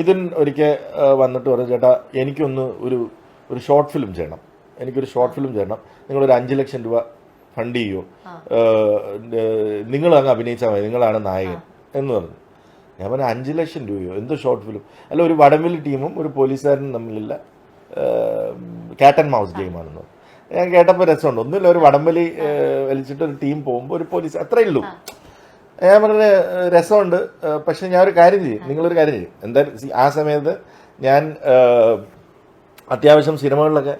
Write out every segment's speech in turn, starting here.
ഇതിൻ ഒരിക്കൽ വന്നിട്ട് പറഞ്ഞു, ചേട്ടാ എനിക്കൊന്ന് ഒരു ഷോർട്ട് ഫിലിം ചെയ്യണം, എനിക്കൊരു ഷോർട്ട് ഫിലിം ചെയ്യണം, നിങ്ങളൊരു 5 ലക്ഷം രൂപ ഫണ്ട് ചെയ്യൂ, നിങ്ങൾ അങ്ങ് അഭിനയിച്ചാൽ മതി, നിങ്ങളാണ് നായകൻ എന്ന് പറഞ്ഞു. ഞാൻ പറഞ്ഞു 5 ലക്ഷം രൂപയോ, എന്തോ ഷോർട്ട് ഫിലിം? അല്ല, ഒരു വടംവലി ടീമും ഒരു പോലീസുകാരനും തമ്മിലുള്ള ക്യാറ്റ് ആൻഡ് മൗസ് ഗെയിമാണെന്ന്. ഞാൻ കേട്ടപ്പോൾ രസമുണ്ട്. ഒന്നുമില്ല, ഒരു വടംവലി വലിച്ചിട്ട് ഒരു ടീം പോകുമ്പോൾ ഒരു പോലീസ്, അത്രയേ ഉള്ളൂ. ഞാൻ പറഞ്ഞ രസമുണ്ട്, പക്ഷെ ഞാൻ ഒരു കാര്യം ചെയ്യും, നിങ്ങളൊരു കാര്യം ചെയ്യും. എന്തായാലും ആ സമയത്ത് ഞാൻ അത്യാവശ്യം സിനിമകളിലൊക്കെ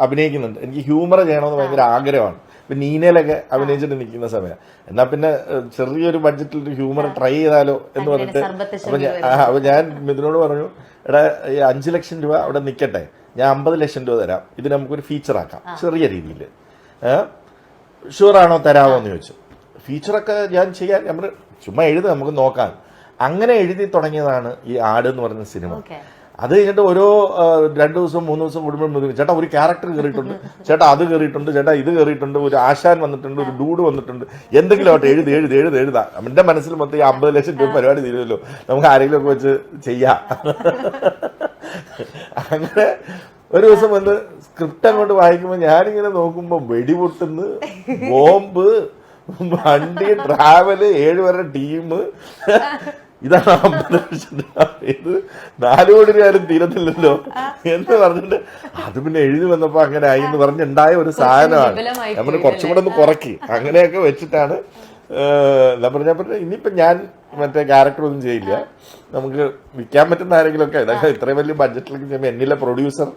അഭിനയിക്കുന്നുണ്ട്, എനിക്ക് ഹ്യൂമർ ചെയ്യണമെന്ന് ഭയങ്കര ആഗ്രഹമാണ്. ഇപ്പം നീനയിലൊക്കെ അഭിനയിച്ചിട്ട് നിൽക്കുന്ന സമയം, എന്നാൽ പിന്നെ ചെറിയൊരു ബഡ്ജറ്റിൽ ഒരു ഹ്യൂമർ ട്രൈ ചെയ്താലോ എന്ന് പറഞ്ഞിട്ട് അപ്പോൾ ഞാൻ മിഥുനോട് പറഞ്ഞു, എടാ ഈ 5 ലക്ഷം രൂപ അവിടെ നിൽക്കട്ടെ, ഞാൻ 50 ലക്ഷം രൂപ തരാം, ഇത് നമുക്കൊരു ഫീച്ചറാക്കാം ചെറിയ രീതിയിൽ, ഷുവറാണോ തരാമോ എന്ന് ചോദിച്ചു. ഫീച്ചറൊക്കെ ഞാൻ ചെയ്യാൻ, നമ്മൾ ചുമ്മാ എഴുതുക, നമുക്ക് നോക്കാം. അങ്ങനെ എഴുതി തുടങ്ങിയതാണ് ഈ ആട് എന്ന് പറയുന്ന സിനിമ. അത് കഴിഞ്ഞിട്ട് ഓരോ 2 ദിവസം 3 ദിവസം കൂടുമ്പോൾ ചേട്ടാ ഒരു ക്യാരക്ടർ കയറിയിട്ടുണ്ട്, ചേട്ടാ അത് കയറിയിട്ടുണ്ട്, ചേട്ടാ ഇത് കയറിയിട്ടുണ്ട്, ഒരു ആശാൻ വന്നിട്ടുണ്ട്, ഒരു ഡൂഡ് വന്നിട്ടുണ്ട്, എന്തെങ്കിലും ആവട്ടെ എഴുതാം. എൻ്റെ മനസ്സിൽ മൊത്തം ഈ 50 ലക്ഷം രൂപ പരിപാടി തീരുമല്ലോ, നമുക്ക് ആരെങ്കിലും ഒക്കെ വെച്ച് ചെയ്യാം. അങ്ങനെ ഒരു ദിവസം വന്ന് സ്ക്രിപ്റ്റ് അങ്ങോട്ട് വായിക്കുമ്പോൾ ഞാനിങ്ങനെ നോക്കുമ്പോൾ വെടിപൊട്ടുന്നു, ബോംബ്, വണ്ടി, ട്രാവല്, 7 പേരുടെ ടീം, ഇതാണ് 50 ലക്ഷം രൂപ, ഇത് 4 കോടി രൂപ തീരത്തില്ലല്ലോ എന്ന് പറഞ്ഞിട്ട് അത് പിന്നെ എഴുതി വന്നപ്പോ അങ്ങനെ ആയി എന്ന് പറഞ്ഞുണ്ടായ ഒരു സാധനമാണ്. നമ്മൾ കുറച്ചും കൂടെ ഒന്ന് കുറക്കി അങ്ങനെയൊക്കെ വെച്ചിട്ടാണ് എന്താ പറഞ്ഞ ഇനിയിപ്പോ ഞാൻ മറ്റേ ക്യാരക്ടർ ഒന്നും ചെയ്യില്ല, നമുക്ക് വിൽക്കാൻ പറ്റുന്ന ആരെങ്കിലും ഒക്കെ. ഇതൊക്കെ ഇത്രയും വലിയ ബഡ്ജറ്റിലേക്ക് ചെയ്യുമ്പോൾ എന്നിലെ പ്രൊഡ്യൂസർ,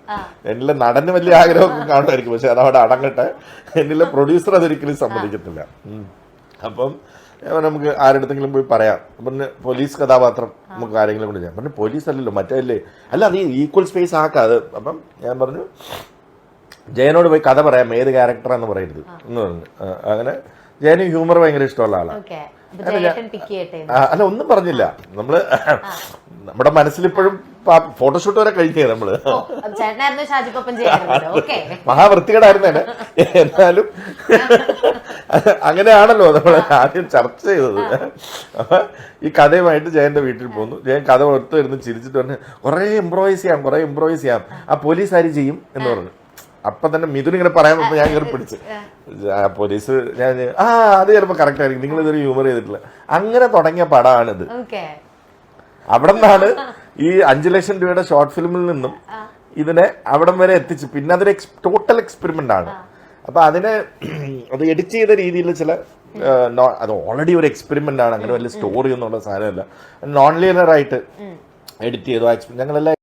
എന്നിലെ നടന് വലിയ ആഗ്രഹമൊക്കെ കാണുമായിരിക്കും, പക്ഷെ അതവിടെ അടങ്ങട്ടെ, എന്നിലെ പ്രൊഡ്യൂസർ അതൊരിക്കലും സമ്മതിക്കത്തില്ല. അപ്പം നമുക്ക് ആരുടെടുത്തെങ്കിലും പോയി പറയാം, പിന്നെ പോലീസ് കഥാപാത്രം നമുക്ക് ആരെങ്കിലും കൊണ്ട് ചെയ്യാം. പറഞ്ഞു പോലീസ് അല്ലല്ലോ മറ്റേ അല്ല അത് ഈക്വൽ സ്പേസ് ആക്കാതെ. അപ്പം ഞാൻ പറഞ്ഞു ജയനോട് പോയി കഥ പറയാം, ഏത് ക്യാരക്ടറാന്ന് പറയരുത് എന്ന് പറഞ്ഞു. അങ്ങനെ ജയന് ഹ്യൂമർ ഭയങ്കര ഇഷ്ടമുള്ള ആളാണ്. അല്ല ഒന്നും പറഞ്ഞില്ല, നമ്മള് നമ്മുടെ മനസ്സിലിപ്പോഴും ഫോട്ടോഷൂട്ട് വരെ കഴിഞ്ഞേ നമ്മള് മഹാവൃത്തികേടായിരുന്നേനെ. എന്നാലും അങ്ങനെയാണല്ലോ നമ്മൾ ആദ്യം ചർച്ച ചെയ്തത്. അപ്പൊ ഈ കഥയുമായിട്ട് ജയന്റെ വീട്ടിൽ പോന്നു. ജയൻ കഥ ഒത്തു വരുന്നു, ചിരിച്ചിട്ട് പറഞ്ഞു കുറേ ഇംപ്രോവൈസ് ചെയ്യാം, ആ പോലീസ് ആര് ചെയ്യും എന്ന് പറഞ്ഞു. അപ്പൊ തന്നെ മിഥുൻ ഇങ്ങനെ പറയാൻ പറ്റുമ്പോൾ ഞാൻ കയറി പിടിച്ച്, പോലീസ് ഞാൻ അത് ചിലപ്പോൾ കറക്റ്റ് ആയിരിക്കും, നിങ്ങൾ ഇതൊരു ഹ്യൂമർ ചെയ്തിട്ടില്ല. അങ്ങനെ തുടങ്ങിയ പടമാണിത്. അവിടെ നിന്നാണ് ഈ 5 ലക്ഷം രൂപയുടെ ഷോർട്ട് ഫിലിമിൽ നിന്നും ഇതിനെ അവിടം വരെ എത്തിച്ച്. പിന്നെ അതൊരു ടോട്ടൽ എക്സ്പെരിമെന്റ് ആണ്. അപ്പൊ അതിനെ അത് എഡിറ്റ് ചെയ്ത രീതിയിൽ അത് ഓൾറെഡി ഒരു എക്സ്പെരിമെന്റ് ആണ്, അങ്ങനെ വലിയ സ്റ്റോറി ഒന്നുള്ള സാധനമല്ല, നോൺ ലീനിയർ ആയിട്ട് എഡിറ്റ് ചെയ്തു. ഞങ്ങളെല്ലാം